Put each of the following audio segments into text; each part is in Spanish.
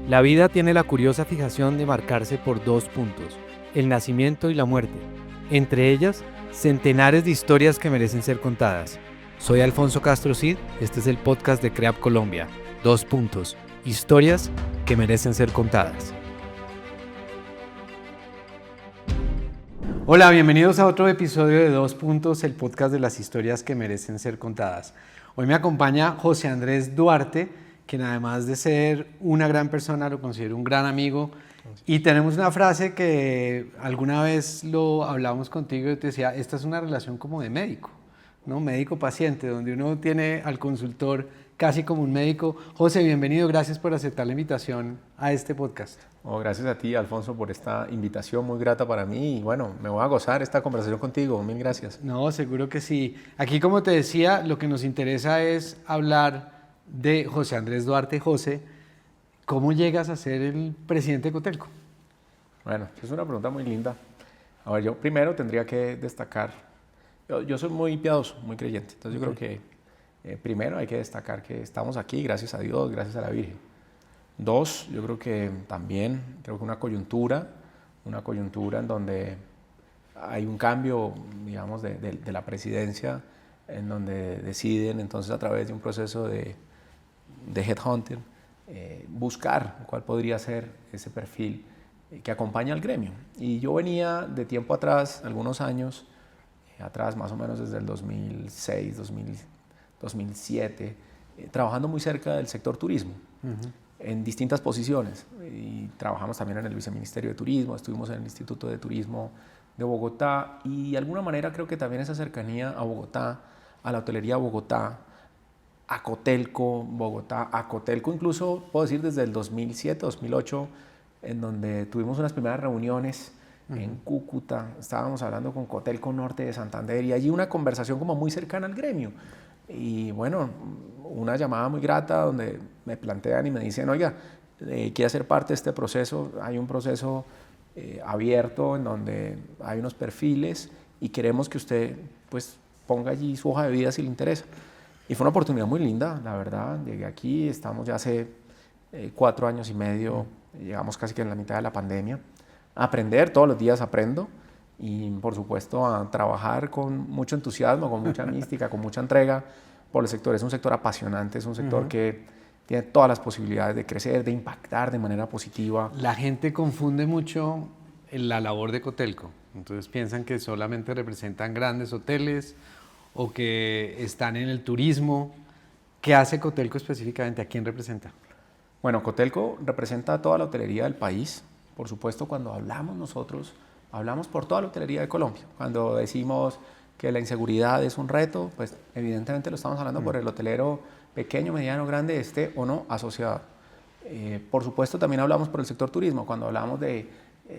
La vida tiene la curiosa fijación de marcarse por dos puntos, el nacimiento y la muerte. Entre ellas, centenares de historias que merecen ser contadas. Soy Alfonso Castro Cid, este es el podcast de CREAP Colombia. Dos puntos, historias que merecen ser contadas. Hola, bienvenidos a otro episodio de Dos Puntos, el podcast de las historias que merecen ser contadas. Hoy me acompaña José Andrés Duarte, quien además de ser una gran persona, lo considero un gran amigo. Y tenemos una frase que alguna vez lo hablamos contigo y te decía, esta es una relación como de médico, ¿no? Médico-paciente, donde uno tiene al consultor casi como un médico. José, bienvenido, gracias por aceptar la invitación a este podcast. Oh, gracias a ti, Alfonso, por esta invitación muy grata para mí y bueno, me voy a gozar esta conversación contigo, mil gracias. No, seguro que sí. Aquí, como te decía, lo que nos interesa es hablar de José Andrés Duarte. José, ¿cómo llegas a ser el presidente de Cotelco? Bueno, es una pregunta muy linda. A ver, yo primero tendría que destacar, yo soy muy piadoso, muy creyente, entonces yo creo que primero hay que destacar que estamos aquí gracias a Dios, gracias a la Virgen. Dos, yo creo que también, creo que una coyuntura en donde hay un cambio, digamos, de la presidencia, en donde deciden entonces a través de un proceso de headhunting, buscar cuál podría ser ese perfil que acompaña al gremio. Y yo venía de tiempo atrás, algunos años atrás, más o menos desde el 2006, 2007, trabajando muy cerca del sector turismo. En distintas posiciones y trabajamos también en el Viceministerio de Turismo, estuvimos en el Instituto de Turismo de Bogotá y de alguna manera creo que también esa cercanía a Bogotá, a la hotelería de Bogotá, a Cotelco, Bogotá, a Cotelco incluso puedo decir desde el 2007, 2008, en donde tuvimos unas primeras reuniones en Cúcuta, estábamos hablando con Cotelco Norte de Santander y allí una conversación como muy cercana al gremio. Y bueno, una llamada muy grata donde me plantean y me dicen, oiga, quiere ser parte de este proceso, hay un proceso abierto en donde hay unos perfiles y queremos que usted pues ponga allí su hoja de vida si le interesa. Y fue una oportunidad muy linda, la verdad, llegué aquí, estamos ya hace 4 años y medio, llegamos casi que en la mitad de la pandemia, a aprender, todos los días aprendo, y por supuesto a trabajar con mucho entusiasmo, con mucha mística, con mucha entrega por el sector. Es un sector apasionante, es un sector que tiene todas las posibilidades de crecer, de impactar de manera positiva. La gente confunde mucho la labor de Cotelco, entonces piensan que solamente representan grandes hoteles o que están en el turismo. ¿Qué hace Cotelco específicamente? ¿A quién representa? Bueno, Cotelco representa a toda la hotelería del país. Por supuesto, cuando hablamos nosotros, hablamos por toda la hotelería de Colombia. Cuando decimos que la inseguridad es un reto, pues evidentemente lo estamos hablando por el hotelero pequeño, mediano, grande, esté o no asociado. Por supuesto, también hablamos por el sector turismo. Cuando hablamos de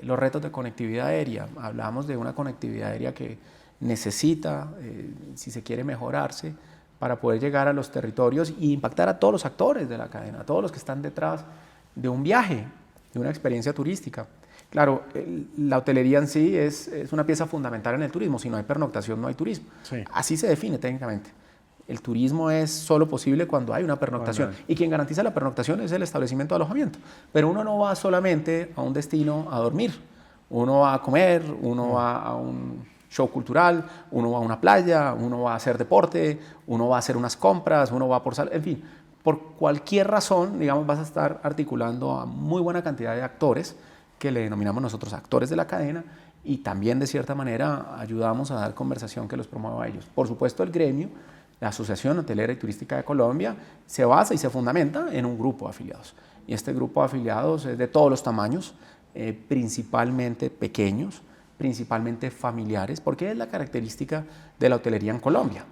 los retos de conectividad aérea, hablamos de una conectividad aérea que necesita, si se quiere, mejorarse para poder llegar a los territorios e impactar a todos los actores de la cadena, a todos los que están detrás de un viaje, de una experiencia turística. Claro, la hotelería en sí es una pieza fundamental en el turismo. Si no hay pernoctación, no hay turismo. Sí. Así se define técnicamente. El turismo es solo posible cuando hay una pernoctación. Bueno. Y quien garantiza la pernoctación es el establecimiento de alojamiento. Pero uno no va solamente a un destino a dormir. Uno va a comer, uno va a un show cultural, uno va a una playa, uno va a hacer deporte, uno va a hacer unas compras, uno va por en fin. Por cualquier razón, digamos, vas a estar articulando a muy buena cantidad de actores que le denominamos nosotros actores de la cadena y también de cierta manera ayudamos a dar conversación que los promueva a ellos. Por supuesto, el gremio, la Asociación Hotelera y Turística de Colombia, se basa y se fundamenta en un grupo de afiliados. Y este grupo de afiliados es de todos los tamaños, principalmente pequeños, principalmente familiares, porque es la característica de la hotelería en Colombia.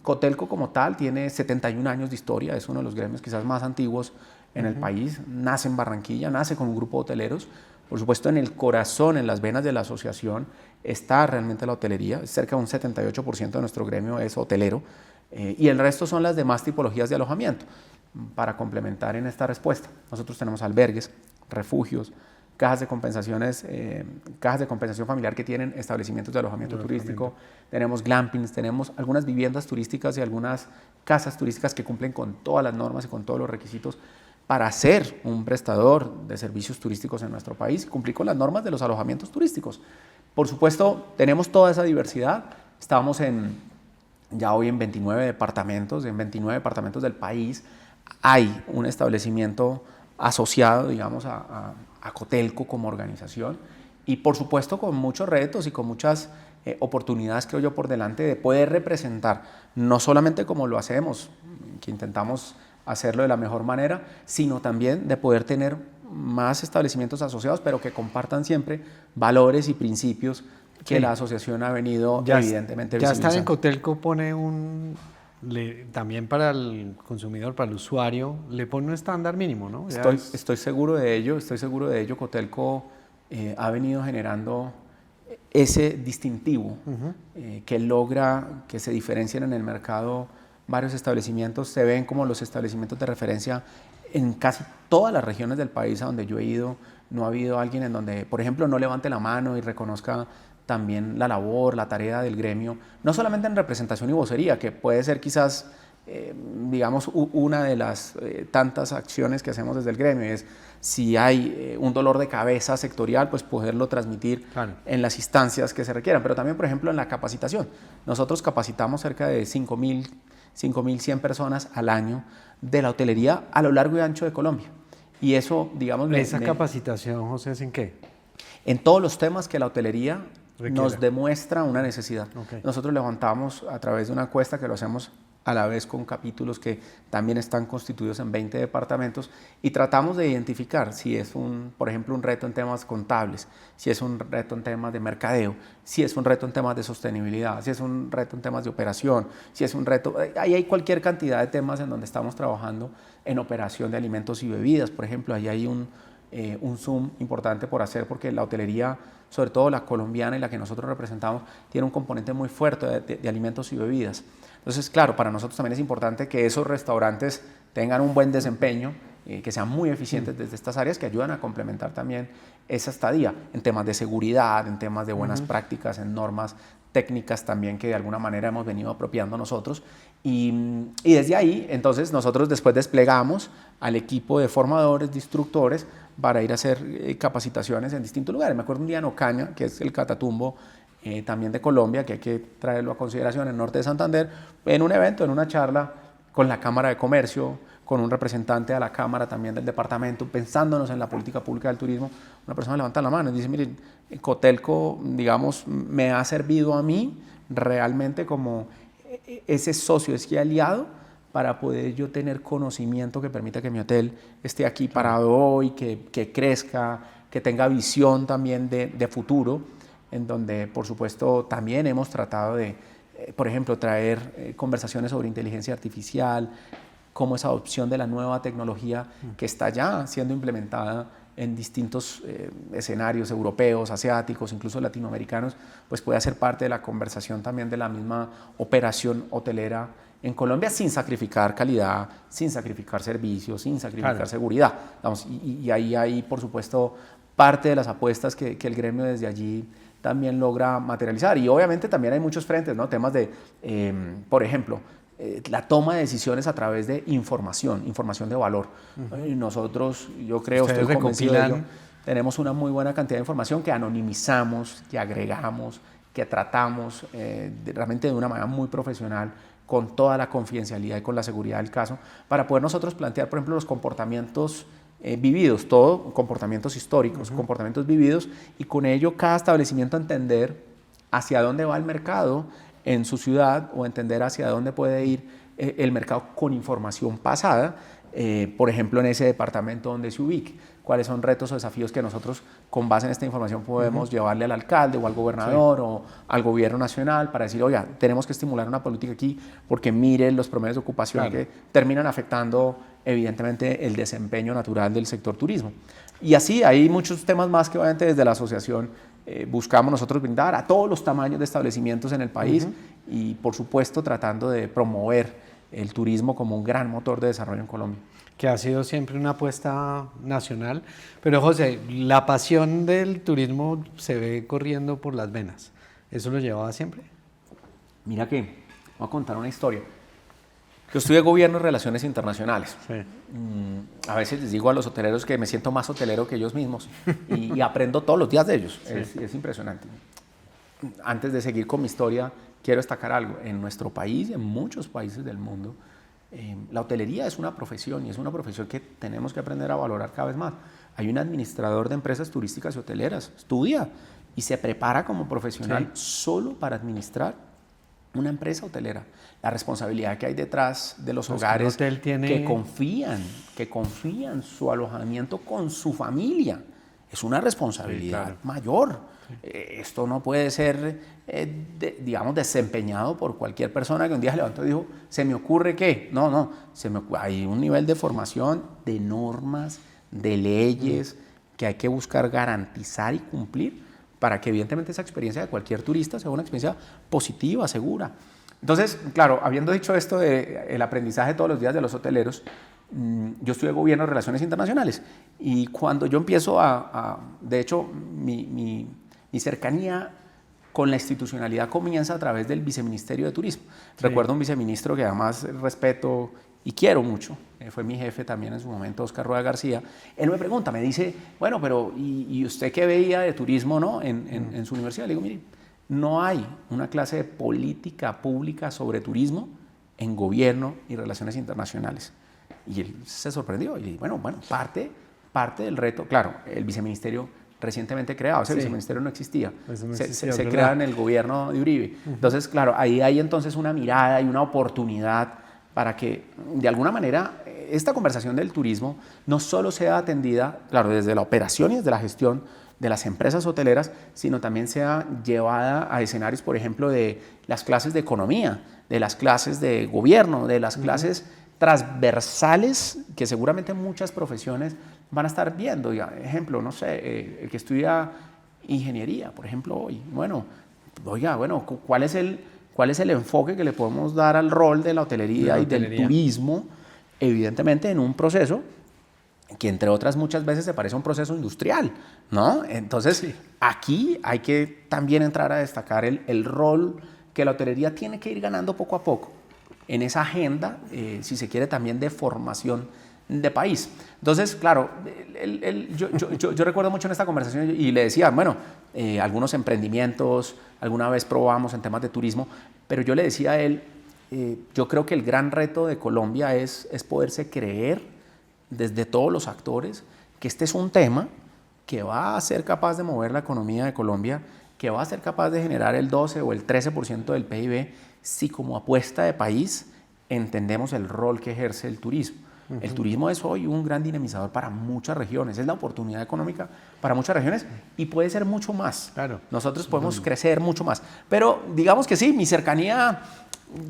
Cotelco como tal tiene 71 años de historia, es uno de los gremios quizás más antiguos en el país, nace en Barranquilla, nace con un grupo de hoteleros. Por supuesto, en el corazón, en las venas de la asociación está realmente la hotelería, cerca de un 78% de nuestro gremio es hotelero y el resto son las demás tipologías de alojamiento. Para complementar en esta respuesta, nosotros tenemos albergues, refugios, cajas de compensación familiar que tienen establecimientos de alojamiento turístico, tenemos glampings, tenemos algunas viviendas turísticas y algunas casas turísticas que cumplen con todas las normas y con todos los requisitos para ser un prestador de servicios turísticos en nuestro país, cumplir con las normas de los alojamientos turísticos. Por supuesto, tenemos toda esa diversidad. Estamos ya hoy en 29 departamentos del país. Hay un establecimiento asociado, digamos, a Cotelco como organización y, por supuesto, con muchos retos y con muchas oportunidades, creo yo, por delante de poder representar, no solamente como lo hacemos, que intentamos hacerlo de la mejor manera, sino también de poder tener más establecimientos asociados, pero que compartan siempre valores y principios que la asociación ha venido evidentemente ya visibilizando. estar en Cotelco pone también para el consumidor, para el usuario, le pone un estándar mínimo, ¿no? Estoy seguro de ello, Cotelco ha venido generando ese distintivo que logra que se diferencien en el mercado varios establecimientos. Se ven como los establecimientos de referencia en casi todas las regiones del país a donde yo he ido. No ha habido alguien en donde, por ejemplo, no levante la mano y reconozca también la labor, la tarea del gremio, no solamente en representación y vocería, que puede ser quizás, digamos, una de las tantas acciones que hacemos desde el gremio, es si hay un dolor de cabeza sectorial, pues poderlo transmitir en las instancias que se requieran, pero también, por ejemplo, en la capacitación. Nosotros capacitamos cerca de 5.100 personas al año de la hotelería a lo largo y ancho de Colombia. Y eso, digamos... ¿Esa capacitación, José, es en qué? En todos los temas que la hotelería nos demuestra una necesidad. Nosotros levantamos a través de una encuesta que lo hacemos a la vez con capítulos que también están constituidos en 20 departamentos y tratamos de identificar si es por ejemplo, un reto en temas contables, si es un reto en temas de mercadeo, si es un reto en temas de sostenibilidad, si es un reto en temas de operación, si es un reto... Ahí hay cualquier cantidad de temas en donde estamos trabajando en operación de alimentos y bebidas, por ejemplo, ahí hay un zoom importante por hacer porque la hotelería, sobre todo la colombiana y la que nosotros representamos, tiene un componente muy fuerte de alimentos y bebidas. Entonces, claro, para nosotros también es importante que esos restaurantes tengan un buen desempeño, que sean muy eficientes desde estas áreas que ayudan a complementar también esa estadía en temas de seguridad, en temas de buenas prácticas, en normas técnicas también que de alguna manera hemos venido apropiando nosotros. Y desde ahí, entonces, nosotros después desplegamos al equipo de formadores, de instructores, para ir a hacer capacitaciones en distintos lugares. Me acuerdo un día en Ocaña, que es el Catatumbo también de Colombia, que hay que traerlo a consideración en el norte de Santander, en un evento, en una charla con la Cámara de Comercio, con un representante de la Cámara también del departamento, pensándonos en la política pública del turismo. Una persona levanta la mano y dice, miren, Cotelco, digamos, me ha servido a mí realmente como ese socio, ese aliado, para poder yo tener conocimiento que permita que mi hotel esté aquí parado hoy, que crezca, que tenga visión también de futuro, en donde, por supuesto, también hemos tratado de, por ejemplo, traer conversaciones sobre inteligencia artificial, cómo esa adopción de la nueva tecnología que está ya siendo implementada en distintos escenarios europeos, asiáticos, incluso latinoamericanos, pues puede hacer parte de la conversación también de la misma operación hotelera en Colombia, sin sacrificar calidad, sin sacrificar servicios, sin sacrificar seguridad. Vamos, y ahí hay, por supuesto, parte de las apuestas que el gremio desde allí también logra materializar. Y obviamente también hay muchos frentes, ¿no? Temas de, por ejemplo, la toma de decisiones a través de información de valor. Nosotros, yo creo, estoy convencido de ello, tenemos una muy buena cantidad de información que anonimizamos, que agregamos, que tratamos realmente de una manera muy profesional, con toda la confidencialidad y con la seguridad del caso, para poder nosotros plantear, por ejemplo, los comportamientos vividos, todo comportamientos históricos, comportamientos vividos, y con ello cada establecimiento entender hacia dónde va el mercado en su ciudad o entender hacia dónde puede ir el mercado con información pasada, por ejemplo, en ese departamento donde se ubique. Cuáles son retos o desafíos que nosotros, con base en esta información, podemos llevarle al alcalde o al gobernador o al gobierno nacional para decir, oiga, tenemos que estimular una política aquí porque mire los promedios de ocupación que terminan afectando evidentemente el desempeño natural del sector turismo. Y así hay muchos temas más que obviamente desde la asociación buscamos nosotros brindar a todos los tamaños de establecimientos en el país y por supuesto tratando de promover el turismo como un gran motor de desarrollo en Colombia. Que ha sido siempre una apuesta nacional. Pero José, la pasión del turismo se ve corriendo por las venas. ¿Eso lo llevaba siempre? Mira que voy a contar una historia. Yo estudié Gobierno y Relaciones Internacionales. Sí. A veces les digo a los hoteleros que me siento más hotelero que ellos mismos y aprendo todos los días de ellos. Sí. Es impresionante. Antes de seguir con mi historia, quiero destacar algo. En nuestro país y en muchos países del mundo, la hotelería es una profesión y es una profesión que tenemos que aprender a valorar cada vez más. Hay un administrador de empresas turísticas y hoteleras, estudia y se prepara como profesional solo para administrar una empresa hotelera. La responsabilidad que hay detrás de los hogares que confían su alojamiento con su familia. Es una responsabilidad mayor. Esto no puede ser, digamos, desempeñado por cualquier persona que un día se levantó y dijo, ¿se me ocurre qué? No, hay un nivel de formación, de normas, de leyes que hay que buscar garantizar y cumplir para que evidentemente esa experiencia de cualquier turista sea una experiencia positiva, segura. Entonces, claro, habiendo dicho esto del aprendizaje todos los días de los hoteleros, yo estudié Gobierno y Relaciones Internacionales y cuando yo empiezo de hecho, mi cercanía con la institucionalidad comienza a través del Viceministerio de Turismo. Sí. Recuerdo un viceministro que además respeto y quiero mucho, fue mi jefe también en su momento, Oscar Rueda García. Él me pregunta, me dice, bueno, pero ¿y usted qué veía de turismo, no, en su universidad? Le digo, mire, no hay una clase de política pública sobre turismo en Gobierno y Relaciones Internacionales. Y él se sorprendió y bueno, parte del reto, claro, el viceministerio recientemente creado, ese viceministerio no existía, se crea en el gobierno de Uribe. Entonces, claro, ahí hay entonces una mirada y una oportunidad para que, de alguna manera, esta conversación del turismo no solo sea atendida, claro, desde la operación y desde la gestión de las empresas hoteleras, sino también sea llevada a escenarios, por ejemplo, de las clases de economía, de las clases de gobierno, de las clases transversales que seguramente muchas profesiones van a estar viendo. Ejemplo, no sé, el que estudia ingeniería, por ejemplo, hoy, ¿cuál es el enfoque que le podemos dar al rol de la hotelería y del turismo? Evidentemente en un proceso que entre otras muchas veces se parece a un proceso industrial, ¿no? Entonces aquí hay que también entrar a destacar el rol que la hotelería tiene que ir ganando poco a poco en esa agenda, si se quiere, también de formación de país. Entonces, claro, yo recuerdo mucho en esta conversación y le decía, algunos emprendimientos, alguna vez probamos en temas de turismo, pero yo le decía a él, yo creo que el gran reto de Colombia es poderse creer desde todos los actores que este es un tema que va a ser capaz de mover la economía de Colombia, que va a ser capaz de generar el 12 o el 13% del PIB si como apuesta de país entendemos el rol que ejerce el turismo. El turismo es hoy un gran dinamizador para muchas regiones, es la oportunidad económica para muchas regiones y puede ser mucho más. Claro. Nosotros podemos crecer mucho más. Pero digamos que sí, mi cercanía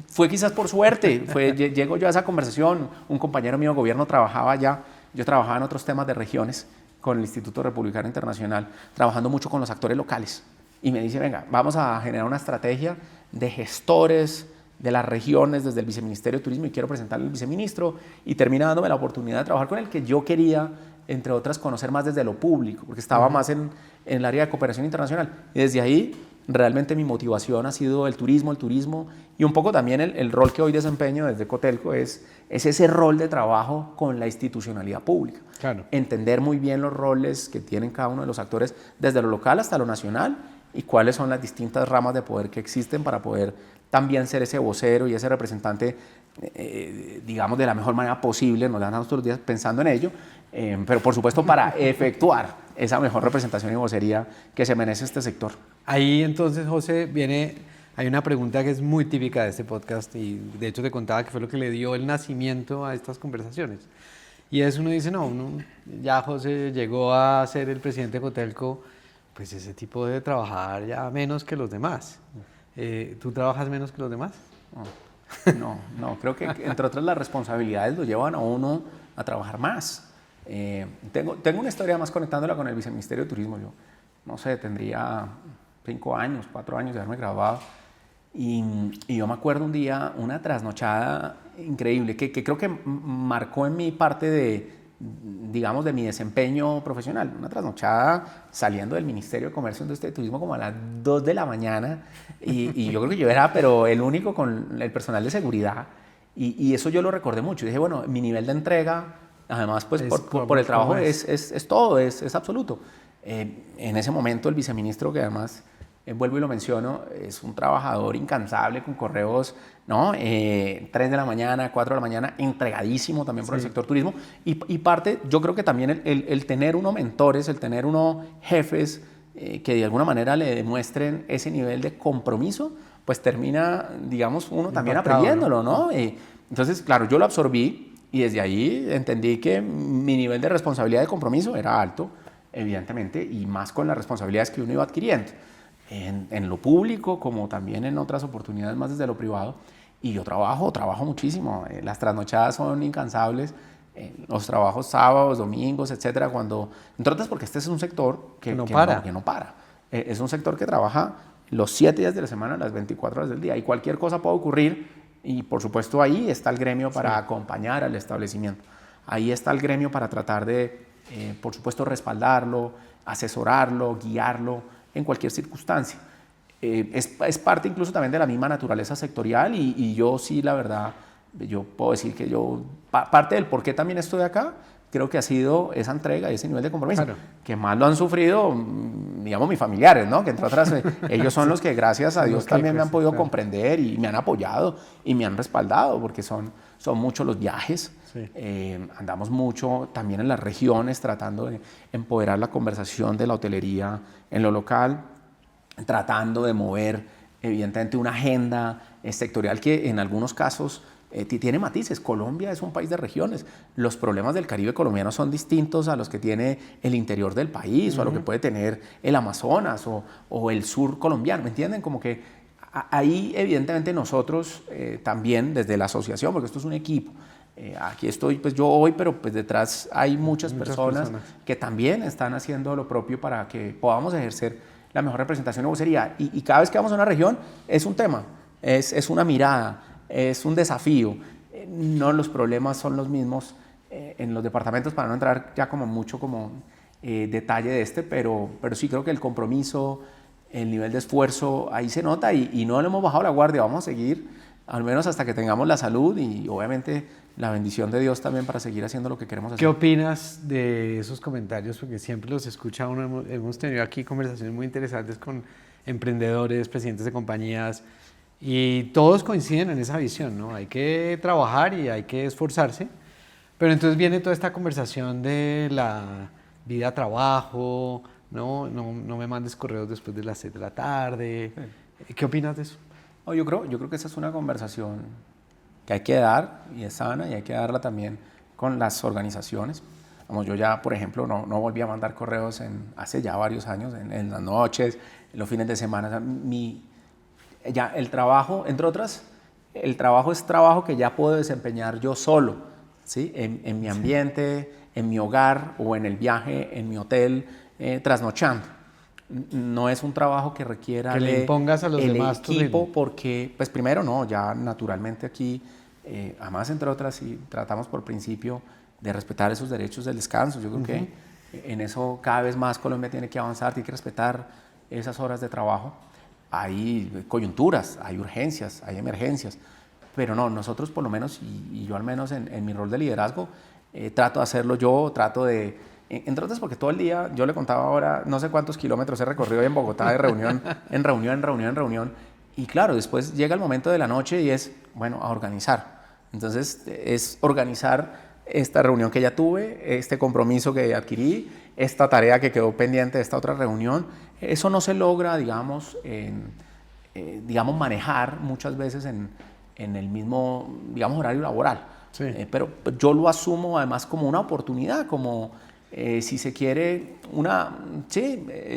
fue quizás por suerte. Llego yo a esa conversación, un compañero mío de gobierno trabajaba allá, yo trabajaba en otros temas de regiones con el Instituto Republicano Internacional, trabajando mucho con los actores locales. Y me dice, venga, vamos a generar una estrategia de gestores de las regiones desde el Viceministerio de Turismo y quiero presentarle al viceministro y termina dándome la oportunidad de trabajar con él, que yo quería, entre otras, conocer más desde lo público, porque estaba más en el área de cooperación internacional. Y desde ahí, realmente mi motivación ha sido el turismo y un poco también el rol que hoy desempeño desde Cotelco es ese rol de trabajo con la institucionalidad pública. Claro. Entender muy bien los roles que tienen cada uno de los actores, desde lo local hasta lo nacional, y cuáles son las distintas ramas de poder que existen para poder también ser ese vocero y ese representante, digamos, de la mejor manera posible. Nos dan todos los días pensando en ello, pero por supuesto para efectuar esa mejor representación y vocería que se merece este sector. Ahí entonces, José, hay una pregunta que es muy típica de este podcast y de hecho te contaba que fue lo que le dio el nacimiento a estas conversaciones. Y es uno dice, ya José llegó a ser el presidente de Cotelco, pues ese tipo debe trabajar ya menos que los demás. ¿Tú trabajas menos que los demás? No, creo que entre otras las responsabilidades lo llevan a uno a trabajar más. Tengo una historia más conectándola con el Viceministerio de Turismo. Yo, no sé, tendría 4 años de haberme graduado y yo me acuerdo un día, una trasnochada increíble que creo que marcó en mi parte de mi desempeño profesional. Una trasnochada saliendo del Ministerio de Comercio, Industria y Turismo como a las 2 de la mañana y yo creo que yo era pero el único con el personal de seguridad Y eso yo lo recordé mucho. Dije, bueno, mi nivel de entrega, además, pues por el trabajo es todo, es absoluto. En ese momento el viceministro, que además, vuelvo y lo menciono, es un trabajador incansable con correos, ¿no? 3 de la mañana, 4 de la mañana, entregadísimo también por el sector turismo. Y parte, yo creo que también el tener uno mentores, el tener uno jefes que de alguna manera le demuestren ese nivel de compromiso, pues termina, digamos, uno también aprendiéndolo, ¿no? Entonces, claro, yo lo absorbí y desde ahí entendí que mi nivel de responsabilidad y de compromiso era alto, evidentemente, y más con las responsabilidades que uno iba adquiriendo, en lo público como también en otras oportunidades más desde lo privado. Y yo trabajo muchísimo. Las trasnochadas son incansables, los trabajos sábados, domingos, etcétera, entre otras porque este es un sector que no para. Es un sector que trabaja los 7 días de la semana, las 24 horas del día, y cualquier cosa puede ocurrir, y por supuesto ahí está el gremio para acompañar al establecimiento. Ahí está el gremio para tratar de, por supuesto, respaldarlo, asesorarlo, guiarlo en cualquier circunstancia. Es parte incluso también de la misma naturaleza sectorial, y yo sí, la verdad, yo puedo decir que parte del por qué también estoy acá, creo que ha sido esa entrega y ese nivel de compromiso, claro, que más lo han sufrido, digamos, mis familiares, ¿no? Que entre otras, ellos son los que gracias a Dios también me han podido comprender y me han apoyado y me han respaldado, porque son muchos los viajes. Sí. Andamos mucho también en las regiones tratando de empoderar la conversación de la hotelería en lo local, tratando de mover evidentemente una agenda sectorial que en algunos casos tiene matices. Colombia es un país de regiones. Los problemas del Caribe colombiano son distintos a los que tiene el interior del país, o a lo que puede tener el Amazonas o el sur colombiano, ¿me entienden? Como que ahí evidentemente nosotros también desde la asociación, porque esto es un equipo, aquí estoy pues yo hoy, pero pues detrás hay muchas personas que también están haciendo lo propio para que podamos ejercer la mejor representación de vocería. Y cada vez que vamos a una región es un tema, es una mirada, es un desafío. No los problemas son los mismos en los departamentos, para no entrar ya como mucho como detalle de pero sí creo que el compromiso, el nivel de esfuerzo, ahí se nota, y no le hemos bajado la guardia. Vamos a seguir, al menos hasta que tengamos la salud y obviamente la bendición de Dios también para seguir haciendo lo que queremos hacer. ¿Qué opinas de esos comentarios? Porque siempre los escucha uno. Hemos tenido aquí conversaciones muy interesantes con emprendedores, presidentes de compañías, y todos coinciden en esa visión, ¿no? Hay que trabajar y hay que esforzarse, pero entonces viene toda esta conversación de la vida-trabajo, ¿no? No me mandes correos después de las 6 de la tarde. Sí. ¿Qué opinas de eso? No, yo creo que esa es una conversación que hay que dar, y es sana, y hay que darla también con las organizaciones. Vamos, yo ya, por ejemplo, no volví a mandar correos hace ya varios años, en las noches, en los fines de semana. O sea, ya el trabajo, entre otras, el trabajo es trabajo que ya puedo desempeñar yo solo, ¿sí? En mi ambiente, en mi hogar, o en el viaje, en mi hotel, trasnochando. No es un trabajo que requiera que le impongas a los demás el equipo, porque, pues primero, no, ya naturalmente aquí, además, entre otras, y tratamos por principio de respetar esos derechos del descanso. Yo creo que en eso cada vez más Colombia tiene que avanzar, tiene que respetar esas horas de trabajo. Hay coyunturas, hay urgencias, hay emergencias, pero no, nosotros por lo menos, y yo al menos en mi rol de liderazgo, trato de hacerlo yo, trato de, entre otras porque todo el día, yo le contaba ahora, no sé cuántos kilómetros he recorrido en Bogotá de reunión en reunión, y claro, después llega el momento de la noche y es, bueno, a organizar. Entonces es organizar esta reunión que ya tuve, este compromiso que adquirí, esta tarea que quedó pendiente de esta otra reunión. Eso no se logra, digamos, manejar muchas veces en el mismo, digamos, horario laboral. Sí. Pero yo lo asumo además como una oportunidad, como si se quiere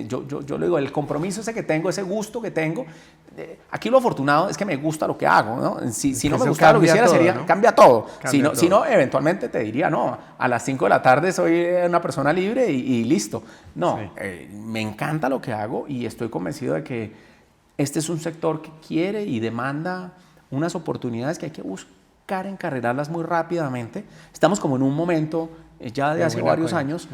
yo le digo, el compromiso ese que tengo, ese gusto que tengo. Aquí lo afortunado es que me gusta lo que hago, ¿no? Si no me gustara lo que hiciera, todo, ¿no? Cambia todo. Si no, eventualmente te diría, no, a las 5 de la tarde soy una persona libre y listo. No, sí. Me encanta lo que hago, y estoy convencido de que este es un sector que quiere y demanda unas oportunidades que hay que buscar encarrilarlas muy rápidamente. Estamos como en un momento ya de hace varios años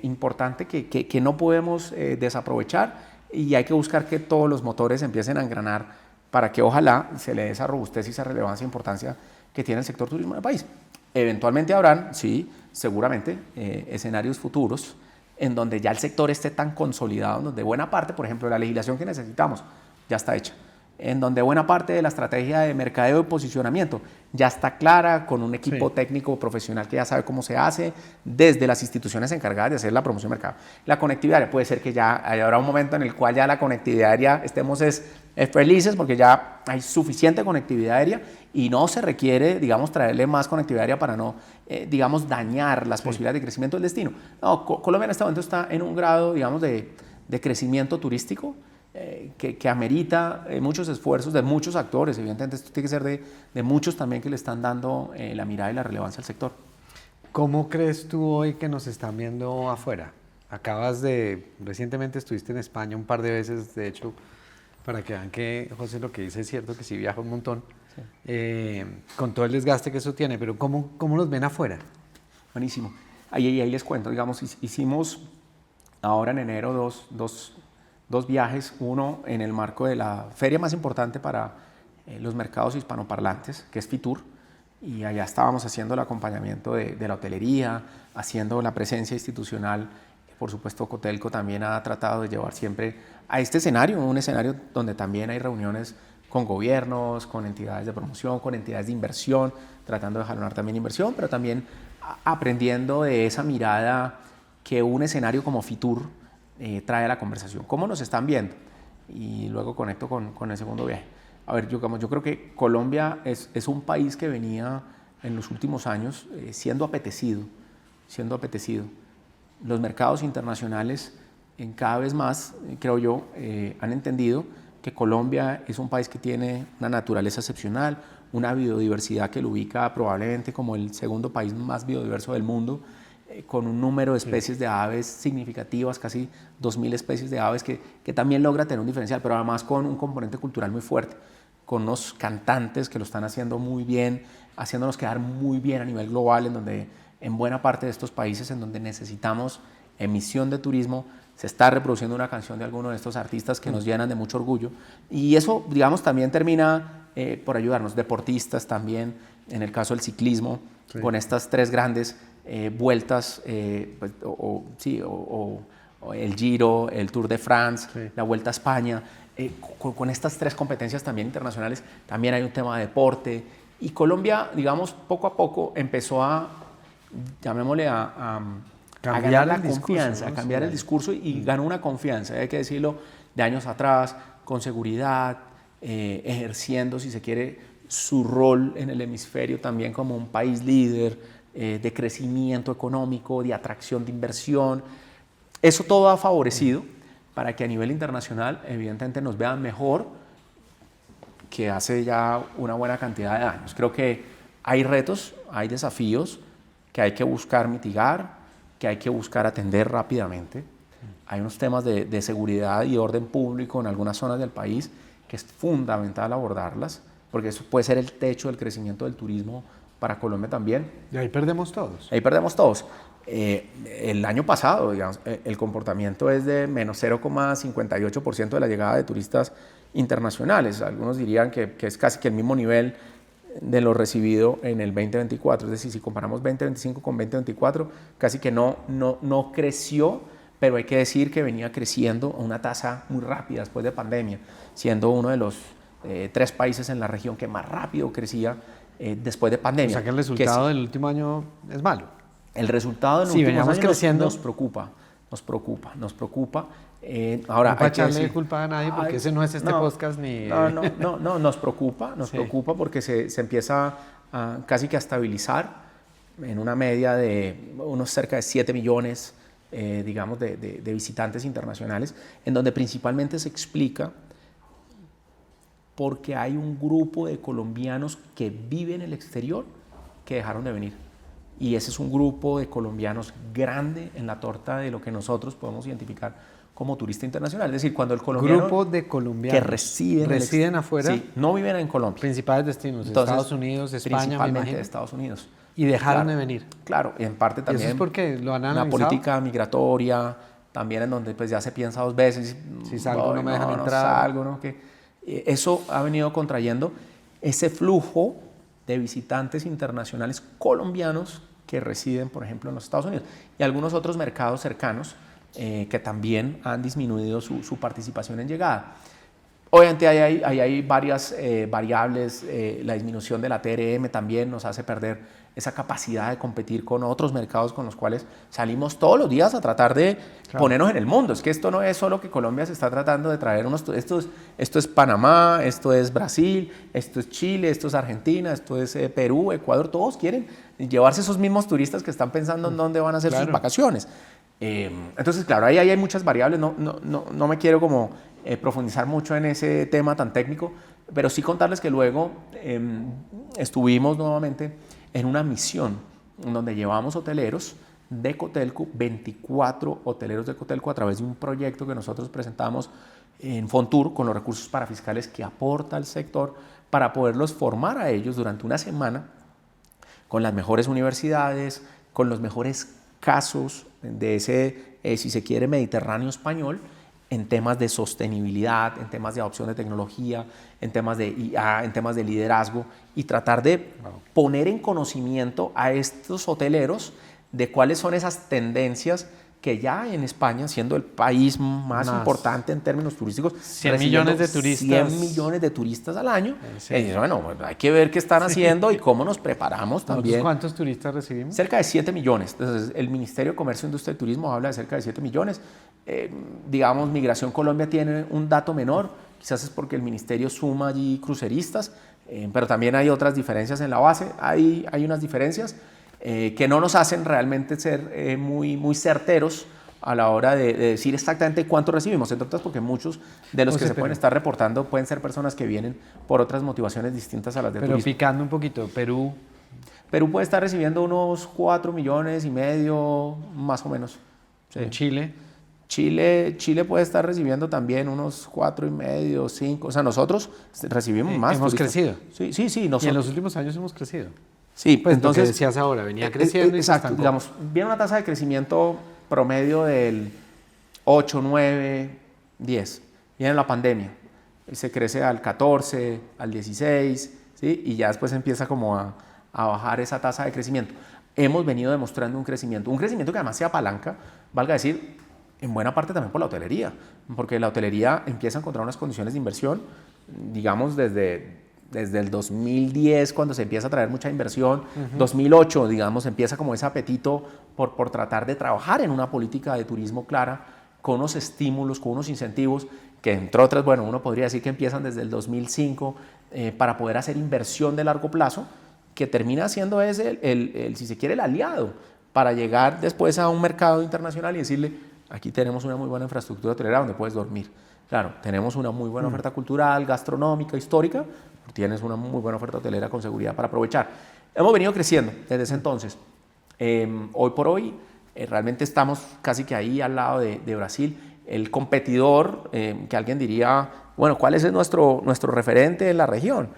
importante que no podemos desaprovechar, y hay que buscar que todos los motores empiecen a engranar para que ojalá se le dé esa robustez y esa relevancia e importancia que tiene el sector turismo en el país. Eventualmente habrán, sí, seguramente, escenarios futuros en donde ya el sector esté tan consolidado, en donde buena parte, por ejemplo, de la legislación que necesitamos ya está hecha, en donde buena parte de la estrategia de mercadeo y posicionamiento ya está clara, con un equipo técnico profesional que ya sabe cómo se hace, desde las instituciones encargadas de hacer la promoción de mercado. La conectividad aérea, puede ser que ya habrá un momento en el cual ya la conectividad aérea estemos felices porque ya hay suficiente conectividad aérea y no se requiere, digamos, traerle más conectividad aérea para no, digamos, dañar las posibilidades de crecimiento del destino. No, Colombia en este momento está en un grado, digamos, de crecimiento turístico que amerita muchos esfuerzos de muchos actores. Evidentemente esto tiene que ser de muchos también que le están dando la mirada y la relevancia al sector. ¿Cómo crees tú hoy que nos están viendo afuera? Recientemente estuviste en España un par de veces, de hecho, para que vean que José lo que dice es cierto, que sí viaja un montón, con todo el desgaste que eso tiene, pero ¿cómo nos ven afuera? Buenísimo. Ahí les cuento, digamos, hicimos ahora en enero dos viajes, uno en el marco de la feria más importante para los mercados hispanoparlantes, que es Fitur, y allá estábamos haciendo el acompañamiento de la hotelería, haciendo la presencia institucional. Por supuesto, Cotelco también ha tratado de llevar siempre a este escenario, un escenario donde también hay reuniones con gobiernos, con entidades de promoción, con entidades de inversión, tratando de jalonar también inversión, pero también aprendiendo de esa mirada que un escenario como Fitur trae a la conversación. ¿Cómo nos están viendo? Y luego conecto con el segundo viaje. A ver, yo creo que Colombia es un país que venía en los últimos años siendo apetecido. Los mercados internacionales cada vez más, creo yo, han entendido que Colombia es un país que tiene una naturaleza excepcional, una biodiversidad que lo ubica probablemente como el segundo país más biodiverso del mundo, con un número de especies de aves significativas, casi 2.000 especies de aves, que también logra tener un diferencial, pero además con un componente cultural muy fuerte, con unos cantantes que lo están haciendo muy bien, haciéndonos quedar muy bien a nivel global, en donde en buena parte de estos países en donde necesitamos emisión de turismo, se está reproduciendo una canción de alguno de estos artistas que nos llenan de mucho orgullo. Y eso, digamos, también termina por ayudarnos. Deportistas también, en el caso del ciclismo, con estas tres grandes vueltas, pues, o el Giro, el Tour de France, la Vuelta a España, con estas tres competencias también internacionales, también hay un tema de deporte. Y Colombia, digamos, poco a poco empezó a, llamémosle a ganar la confianza, a cambiar el discurso y ganó una confianza, hay que decirlo, de años atrás, con seguridad, ejerciendo, si se quiere, su rol en el hemisferio también como un país líder de crecimiento económico, de atracción de inversión. Eso todo ha favorecido para que a nivel internacional evidentemente nos vean mejor que hace ya una buena cantidad de años. Creo que hay retos, hay desafíos que hay que buscar mitigar, que hay que buscar atender rápidamente. Hay unos temas de seguridad y orden público en algunas zonas del país que es fundamental abordarlas, porque eso puede ser el techo del crecimiento del turismo para Colombia también. Y ahí perdemos todos. Ahí perdemos todos. El año pasado, digamos, el comportamiento es de menos 0,58% de la llegada de turistas internacionales. Algunos dirían que es casi que el mismo nivel de lo recibido en el 2024. Es decir, si comparamos 2025 con 2024, casi que no creció, pero hay que decir que venía creciendo a una tasa muy rápida después de pandemia, siendo uno de los 3 países en la región que más rápido crecía después de pandemia. O sea que el resultado del último año es malo. El resultado del último año creciendo. nos preocupa. Ahora, no para echarle culpa a nadie, porque ese no es podcast ni... No, nos preocupa porque se empieza casi que a estabilizar en una media de unos cerca de 7 millones, digamos, de visitantes internacionales, en donde principalmente se explica porque hay un grupo de colombianos que viven en el exterior que dejaron de venir. Y ese es un grupo de colombianos grande en la torta de lo que nosotros podemos identificar como turista internacional. Es decir, cuando el colombiano... Grupo de colombianos que residen afuera. Sí, no viven en Colombia. Principales destinos, Entonces, Estados Unidos, España, principalmente de Estados Unidos. Y dejaron de venir. Claro, y en parte también... ¿Y eso es porque lo han analizado? Una política migratoria, también en donde pues ya se piensa 2 veces. Si salgo no me dejan entrar. Salgo, ¿no? Que eso ha venido contrayendo ese flujo de visitantes internacionales colombianos que residen, por ejemplo, en los Estados Unidos y algunos otros mercados cercanos que también han disminuido su participación en llegada. Obviamente ahí hay varias variables, la disminución de la TRM también nos hace perder esa capacidad de competir con otros mercados con los cuales salimos todos los días a tratar de ponernos en el mundo. Es que esto no es solo que Colombia se está tratando de traer esto es Panamá, esto es Brasil, esto es Chile, esto es Argentina, esto es Perú, Ecuador, todos quieren llevarse esos mismos turistas que están pensando en dónde van a hacer sus vacaciones. Entonces, claro, ahí hay muchas variables, no me quiero como profundizar mucho en ese tema tan técnico, pero sí contarles que luego estuvimos nuevamente en una misión donde llevamos hoteleros de Cotelco, 24 hoteleros de Cotelco a través de un proyecto que nosotros presentamos en Fontour con los recursos parafiscales que aporta el sector para poderlos formar a ellos durante una semana con las mejores universidades, con los mejores casos de ese, si se quiere, Mediterráneo español, en temas de sostenibilidad, en temas de adopción de tecnología, en temas de IA, en temas de liderazgo y tratar de poner en conocimiento a estos hoteleros de cuáles son esas tendencias que ya en España, siendo el país más importante en términos turísticos, 100 millones de turistas. 100 millones de turistas al año. Sí. Y bueno, hay que ver qué están haciendo y cómo nos preparamos también. ¿Cuántos turistas recibimos? Cerca de 7 millones. Entonces, el Ministerio de Comercio, Industria y Turismo habla de cerca de 7 millones. Digamos, Migración Colombia tiene un dato menor, quizás es porque el ministerio suma allí cruceristas, pero también hay otras diferencias en la base. Hay unas diferencias que no nos hacen realmente ser muy certeros a la hora de decir exactamente cuánto recibimos, entre otras porque muchos de los que se pueden estar reportando pueden ser personas que vienen por otras motivaciones distintas a las de turismo. Pero picando un poquito, Perú puede estar recibiendo unos 4,5 millones, más o menos. Sí. ¿En Chile? Chile puede estar recibiendo también unos 4,5, 5. O sea, nosotros recibimos más. Hemos crecido. Sí. Y en los últimos años hemos crecido. Sí, pues entonces, lo que decías ahora, venía creciendo. Exacto, digamos, viene una tasa de crecimiento promedio del 8, 9, 10. Viene la pandemia, y se crece al 14, al 16, ¿sí? Y ya después empieza como a bajar esa tasa de crecimiento. Hemos venido demostrando un crecimiento que además se apalanca, valga decir, en buena parte también por la hotelería, porque la hotelería empieza a encontrar unas condiciones de inversión, digamos, desde el 2010, cuando se empieza a traer mucha inversión, 2008, digamos, empieza como ese apetito por tratar de trabajar en una política de turismo clara, con unos estímulos, con unos incentivos, que entre otras, bueno, uno podría decir que empiezan desde el 2005 para poder hacer inversión de largo plazo, que termina siendo ese si se quiere, el aliado para llegar después a un mercado internacional y decirle, aquí tenemos una muy buena infraestructura hotelera donde puedes dormir. Claro, tenemos una muy buena oferta cultural, gastronómica, histórica, tienes una muy buena oferta hotelera con seguridad para aprovechar. Hemos venido creciendo desde ese entonces. Hoy por hoy realmente estamos casi que ahí al lado de Brasil. El competidor, que alguien diría, bueno, ¿cuál es nuestro referente en la región?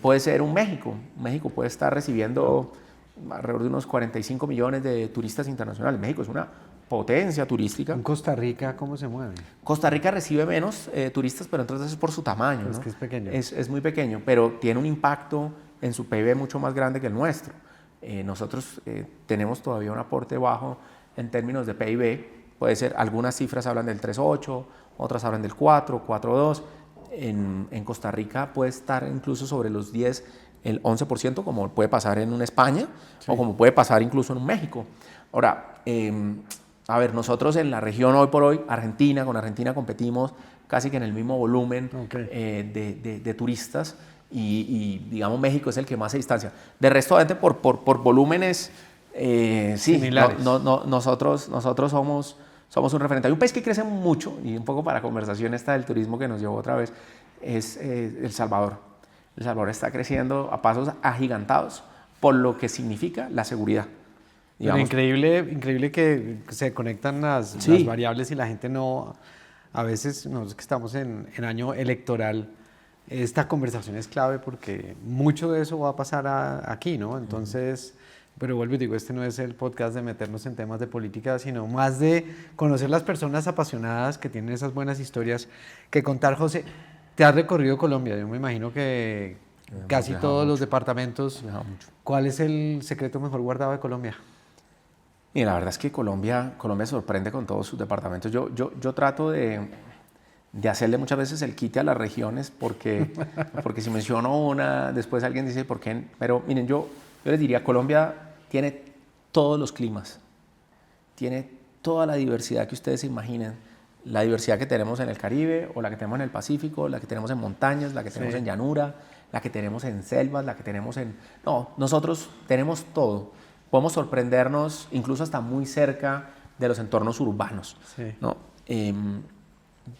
Puede ser un México. México puede estar recibiendo alrededor de unos 45 millones de turistas internacionales. México es una potencia turística. ¿En Costa Rica cómo se mueve? Costa Rica recibe menos turistas, pero entonces es por su tamaño. Es ¿no? que es pequeño. Es muy pequeño, pero tiene un impacto en su PIB mucho más grande que el nuestro. Nosotros tenemos todavía un aporte bajo en términos de PIB. Puede ser, algunas cifras hablan del 3,8, otras hablan del 4, 4,2. En Costa Rica puede estar incluso sobre los 10, el 11%, como puede pasar en una España, sí, o como puede pasar incluso en un México. Ahora, a ver, nosotros en la región hoy por hoy, con Argentina competimos casi que en el mismo volumen de turistas y digamos México es el que más se distancia. De resto, por volúmenes, sí, nosotros somos un referente. Hay un país que crece mucho, y un poco para conversación esta del turismo que nos llevó otra vez, es El Salvador. El Salvador está creciendo a pasos agigantados por lo que significa la seguridad. Pero increíble que se conectan las variables y la gente no, a veces nosotros que estamos en año electoral, esta conversación es clave porque mucho de eso va a pasar aquí, ¿no? Entonces, pero vuelvo y digo, este no es el podcast de meternos en temas de política, sino más de conocer las personas apasionadas que tienen esas buenas historias que contar. José, te has recorrido Colombia, yo me imagino que casi viajado todos los mucho. departamentos. Viajado mucho. ¿Cuál es el secreto mejor guardado de Colombia? Y la verdad es que Colombia sorprende con todos sus departamentos. Yo trato de hacerle muchas veces el quite a las regiones porque si menciono una, después alguien dice ¿por qué? Pero miren, yo les diría, Colombia tiene todos los climas, tiene toda la diversidad que ustedes se imaginen, la diversidad que tenemos en el Caribe o la que tenemos en el Pacífico, la que tenemos en montañas, la que tenemos en llanura, la que tenemos en selvas, la que tenemos en... No, nosotros tenemos todo. Podemos sorprendernos incluso hasta muy cerca de los entornos urbanos, ¿no?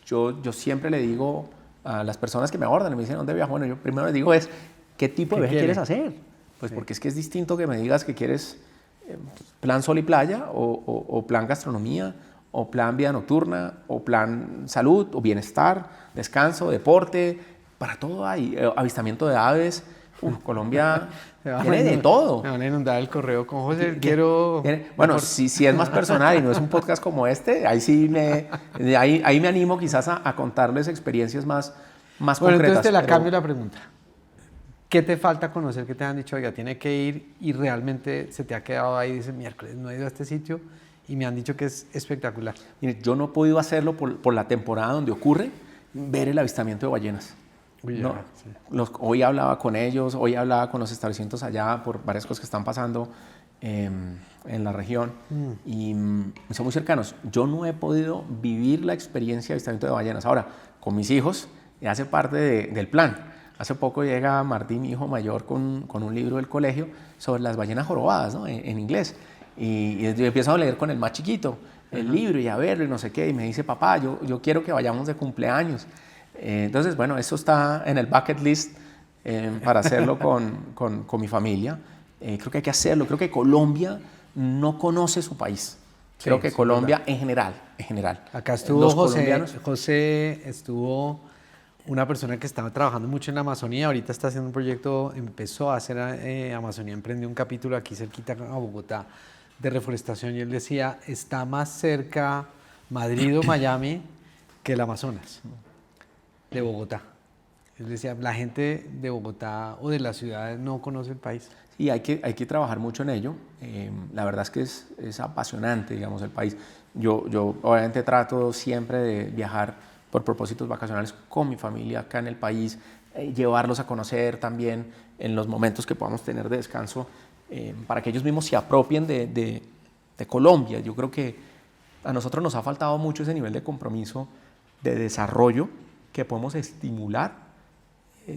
Yo siempre le digo a las personas que me abordan y me dicen ¿dónde viajo? Bueno, yo primero les digo ¿qué tipo de viaje quieres hacer? Pues porque es que es distinto que me digas que quieres plan sol y playa o plan gastronomía o plan vida nocturna o plan salud o bienestar, descanso, deporte, para todo hay, avistamiento de aves. Colombia tiene de todo. Me van a inundar el correo con José, quiero... Bueno, si es más personal y no es un podcast como este, ahí sí ahí me animo quizás a contarles experiencias más concretas. Bueno, entonces te la cambio la pregunta. ¿Qué te falta conocer que te han dicho, oiga, tiene que ir y realmente se te ha quedado ahí y dices, miércoles, no he ido a este sitio y me han dicho que es espectacular? Mire, yo no he podido hacerlo por la temporada donde ocurre, ver el avistamiento de ballenas. No, hoy hablaba con ellos, hoy hablaba con los establecimientos allá por varias cosas que están pasando en la región y son muy cercanos. Yo no he podido vivir la experiencia de avistamiento de ballenas. Ahora, con mis hijos, hace parte del plan. Hace poco llega Martín, mi hijo mayor, con un libro del colegio sobre las ballenas jorobadas, ¿no? en inglés. Y yo empiezo a leer con el más chiquito el libro y a verlo y no sé qué. Y me dice, papá, yo quiero que vayamos de cumpleaños. Entonces, bueno, eso está en el bucket list para hacerlo con mi familia. Creo que hay que hacerlo. Creo que Colombia no conoce su país. Creo que Colombia en general. Acá estuvo José, estuvo una persona que estaba trabajando mucho en la Amazonía, ahorita está haciendo un proyecto, empezó a hacer Amazonía, emprendió un capítulo aquí cerquita a Bogotá de reforestación y él decía, está más cerca Madrid o Miami que el Amazonas de Bogotá. Él decía, la gente de Bogotá o de las ciudades no conoce el país. Y hay que trabajar mucho en ello. La verdad es que es apasionante, digamos, el país. Yo obviamente trato siempre de viajar por propósitos vacacionales con mi familia acá en el país, llevarlos a conocer también en los momentos que podamos tener de descanso, para que ellos mismos se apropien de Colombia. Yo creo que a nosotros nos ha faltado mucho ese nivel de compromiso, de desarrollo, que podemos estimular,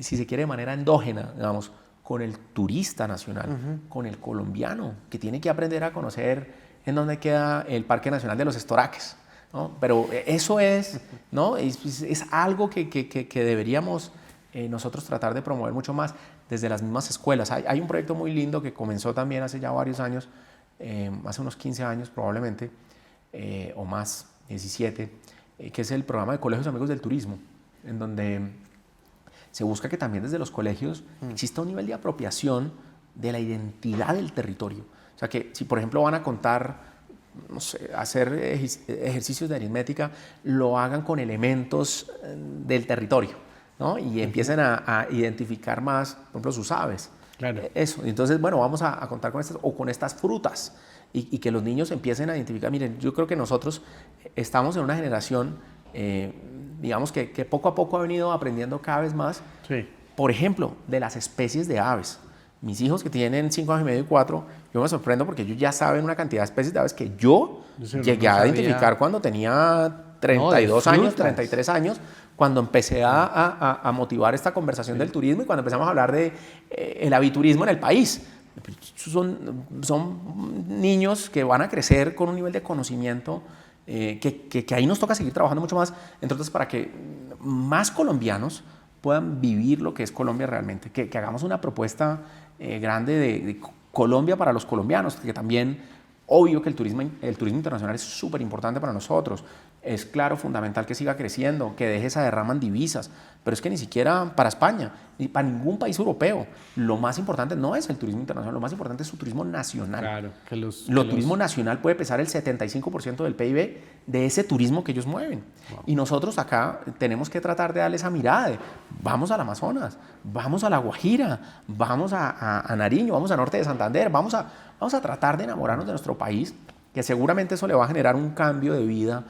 si se quiere, de manera endógena, digamos, con el turista nacional, con el colombiano, que tiene que aprender a conocer en dónde queda el Parque Nacional de los Estoraques, ¿no? Pero eso es, ¿no? es algo que deberíamos nosotros tratar de promover mucho más desde las mismas escuelas. Hay un proyecto muy lindo que comenzó también hace ya varios años, hace unos 15 años probablemente, o más, 17, que es el programa de Colegios Amigos del Turismo, en donde se busca que también desde los colegios exista un nivel de apropiación de la identidad del territorio. O sea, que si por ejemplo van a contar, no sé, hacer ejercicios de aritmética, lo hagan con elementos del territorio, ¿no? Y empiecen a identificar más, por ejemplo, sus aves. Claro. Eso. Entonces, bueno, vamos a contar con estas o con estas frutas y que los niños empiecen a identificar. Miren, yo creo que nosotros estamos en una generación, digamos que poco a poco ha venido aprendiendo cada vez más, por ejemplo, de las especies de aves. Mis hijos que tienen 5 años y medio y 4, yo me sorprendo porque ellos ya saben una cantidad de especies de aves que yo llegué a identificar cuando tenía 32 años, 33 años, cuando empecé a motivar esta conversación del turismo y cuando empezamos a hablar de el aviturismo en el país. Son niños que van a crecer con un nivel de conocimiento que ahí nos toca seguir trabajando mucho más, entre otras, para que más colombianos puedan vivir lo que es Colombia realmente, que hagamos una propuesta grande de Colombia para los colombianos, que también, obvio que el turismo internacional es súper importante para nosotros, es claro, fundamental que siga creciendo, que deje esa derrama en divisas, pero es que ni siquiera para España, ni para ningún país europeo, lo más importante no es el turismo internacional, lo más importante es su turismo nacional. Claro, turismo nacional puede pesar el 75% del PIB de ese turismo que ellos mueven. Wow. Y nosotros acá tenemos que tratar de darle esa mirada de vamos al Amazonas, vamos a La Guajira, vamos a Nariño, vamos a Norte de Santander, vamos a tratar de enamorarnos de nuestro país, que seguramente eso le va a generar un cambio de vida,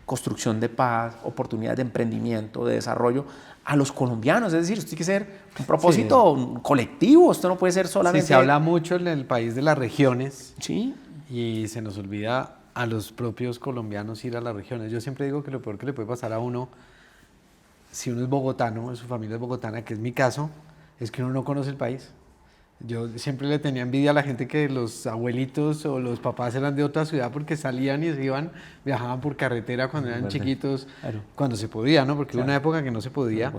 construcción de paz, oportunidades de emprendimiento, de desarrollo a los colombianos. Es decir, esto tiene que ser un propósito colectivo, esto no puede ser solamente... Sí, se habla mucho en el país de las regiones, sí, y se nos olvida a los propios colombianos ir a las regiones. Yo siempre digo que lo peor que le puede pasar a uno, si uno es bogotano, su familia es bogotana, que es mi caso, es que uno no conoce el país. Yo siempre le tenía envidia a la gente que los abuelitos o los papás eran de otra ciudad porque salían y se iban, viajaban por carretera cuando eran chiquitos, claro. cuando se podía, ¿no? Porque hubo una época que no se podía.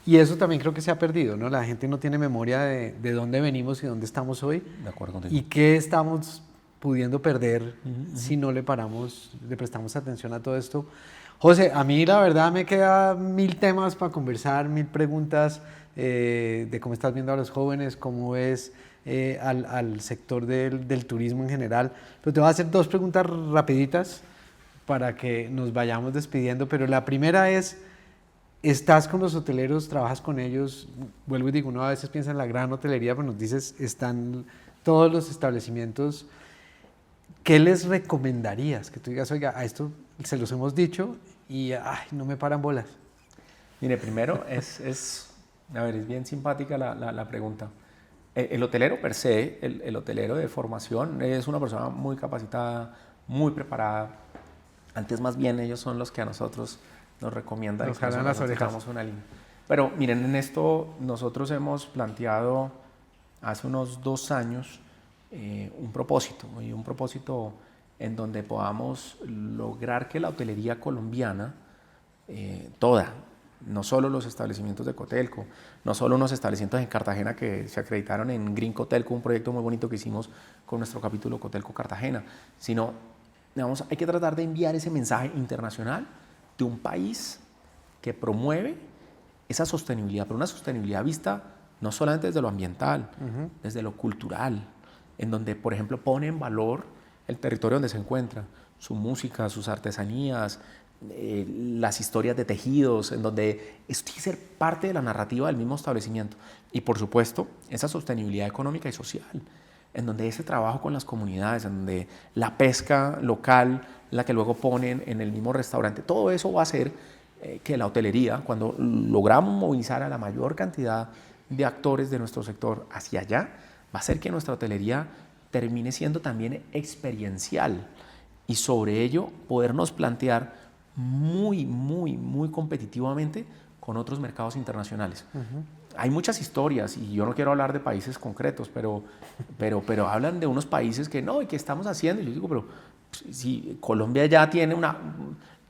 Y eso también creo que se ha perdido, ¿no? La gente no tiene memoria de dónde venimos y dónde estamos hoy. De acuerdo contigo. Y qué estamos pudiendo perder si no le prestamos atención a todo esto. José, a mí la verdad me quedan 1000 temas para conversar, 1000 preguntas de cómo estás viendo a los jóvenes, cómo ves al sector del turismo en general. Pero te voy a hacer 2 preguntas rapiditas para que nos vayamos despidiendo. Pero la primera es, ¿estás con los hoteleros, trabajas con ellos? Vuelvo y digo, uno a veces piensa en la gran hotelería, pero nos dices, están todos los establecimientos. ¿Qué les recomendarías? Que tú digas, oiga, a esto se los hemos dicho y no me paran bolas. Mire, primero es bien simpática la pregunta. El hotelero per se, el hotelero de formación, es una persona muy capacitada, muy preparada. Antes más bien ellos son los que a nosotros nos recomiendan. Nos jalan las orejas. Una línea. Pero miren, en esto nosotros hemos planteado hace unos 2 años un propósito en donde podamos lograr que la hotelería colombiana, toda, no solo los establecimientos de Cotelco, no solo unos establecimientos en Cartagena que se acreditaron en Green Cotelco, un proyecto muy bonito que hicimos con nuestro capítulo Cotelco Cartagena, sino, digamos, hay que tratar de enviar ese mensaje internacional de un país que promueve esa sostenibilidad, pero una sostenibilidad vista no solamente desde lo ambiental, desde lo cultural, en donde, por ejemplo, pone en valor el territorio donde se encuentra, su música, sus artesanías, las historias de tejidos, en donde esto tiene que ser parte de la narrativa del mismo establecimiento. Y, por supuesto, esa sostenibilidad económica y social, en donde ese trabajo con las comunidades, en donde la pesca local, la que luego ponen en el mismo restaurante, todo eso va a hacer que la hotelería, cuando logramos movilizar a la mayor cantidad de actores de nuestro sector hacia allá, va a hacer que nuestra hotelería termine siendo también experiencial y sobre ello podernos plantear muy competitivamente con otros mercados internacionales. Hay muchas historias y yo no quiero hablar de países concretos, pero hablan de unos países que no, y que estamos haciendo. Y yo digo, pero si Colombia ya tiene un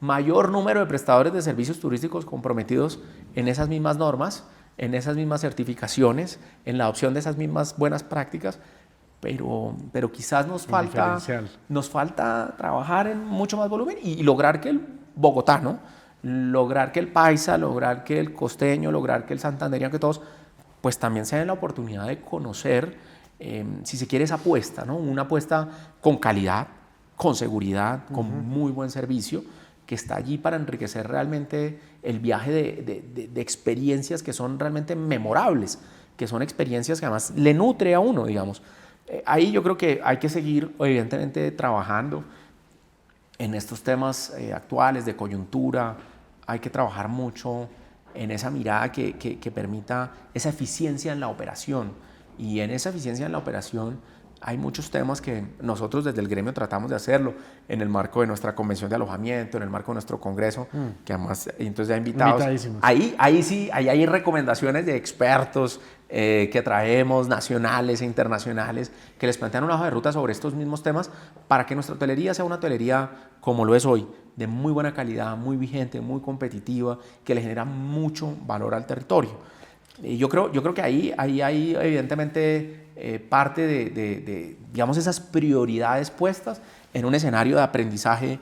mayor número de prestadores de servicios turísticos comprometidos en esas mismas normas, en esas mismas certificaciones, en la adopción de esas mismas buenas prácticas, pero quizás nos falta trabajar en mucho más volumen y lograr que el bogotano, lograr que el paisa, lograr que el costeño, lograr que el santandereano, que todos, pues también se den la oportunidad de conocer, si se quiere, esa apuesta, ¿no? Una apuesta con calidad, con seguridad, con muy buen servicio, que está allí para enriquecer realmente el viaje de experiencias que son realmente memorables, que son experiencias que además le nutre a uno, digamos. Ahí yo creo que hay que seguir, evidentemente, trabajando en estos temas actuales de coyuntura. Hay que trabajar mucho en esa mirada que permita esa eficiencia en la operación. Y en esa eficiencia en la operación hay muchos temas que nosotros desde el gremio tratamos de hacerlo en el marco de nuestra convención de alojamiento, en el marco de nuestro congreso, que además entonces ya invitados. Ahí sí, ahí hay recomendaciones de expertos que traemos, nacionales e internacionales, que les plantean una hoja de ruta sobre estos mismos temas para que nuestra hotelería sea una hotelería como lo es hoy, de muy buena calidad, muy vigente, muy competitiva, que le genera mucho valor al territorio. Y yo creo que ahí hay evidentemente parte de, digamos, esas prioridades puestas en un escenario de aprendizaje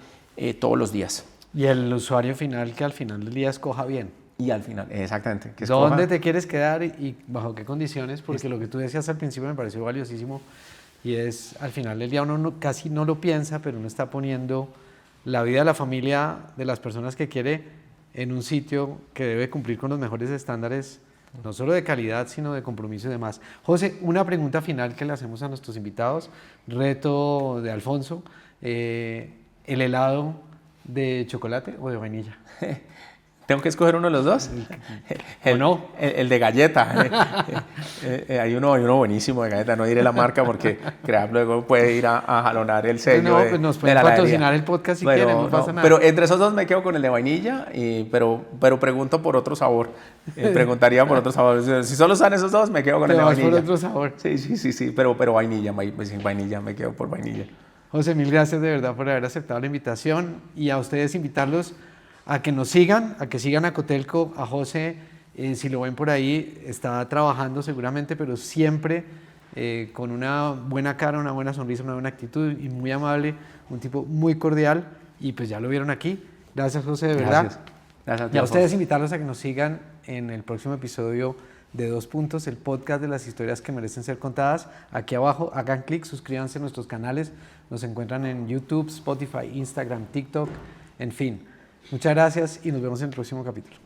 todos los días. Y el usuario final, que al final del día escoja bien. Y al final, exactamente. Que ¿Dónde te quieres quedar y bajo qué condiciones? Porque lo que tú decías al principio me pareció valiosísimo y es, al final del día uno casi no lo piensa, pero uno está poniendo la vida de la familia, de las personas que quiere, en un sitio que debe cumplir con los mejores estándares, no solo de calidad, sino de compromiso y demás. José, una pregunta final que le hacemos a nuestros invitados, reto de Alfonso, ¿el helado de chocolate o de vainilla? ¿Tengo que escoger uno de los dos? ¿O no? El de galleta. Hay uno buenísimo de galleta, no diré la marca porque luego puede ir a jalonar el sello pues nos pueden patrocinar el podcast si quieren, no pasa nada. Pero entre esos dos me quedo con el de vainilla, pero pregunto por otro sabor. Preguntaría por otro sabor. Si solo están esos dos, me quedo con el de vainilla. Por otro sabor. Sí, pero vainilla, sin vainilla, me quedo por vainilla. José, mil gracias de verdad por haber aceptado la invitación y a ustedes invitarlos a que nos sigan, a que sigan a Cotelco, a José, si lo ven por ahí, está trabajando seguramente, pero siempre con una buena cara, una buena sonrisa, una buena actitud y muy amable, un tipo muy cordial y pues ya lo vieron aquí. Gracias, José, de verdad. Gracias. Y a ustedes invitarlos a que nos sigan en el próximo episodio de 2 Puntos, el podcast de las historias que merecen ser contadas. Aquí abajo hagan clic, suscríbanse a nuestros canales, nos encuentran en YouTube, Spotify, Instagram, TikTok, en fin. Muchas gracias y nos vemos en el próximo capítulo.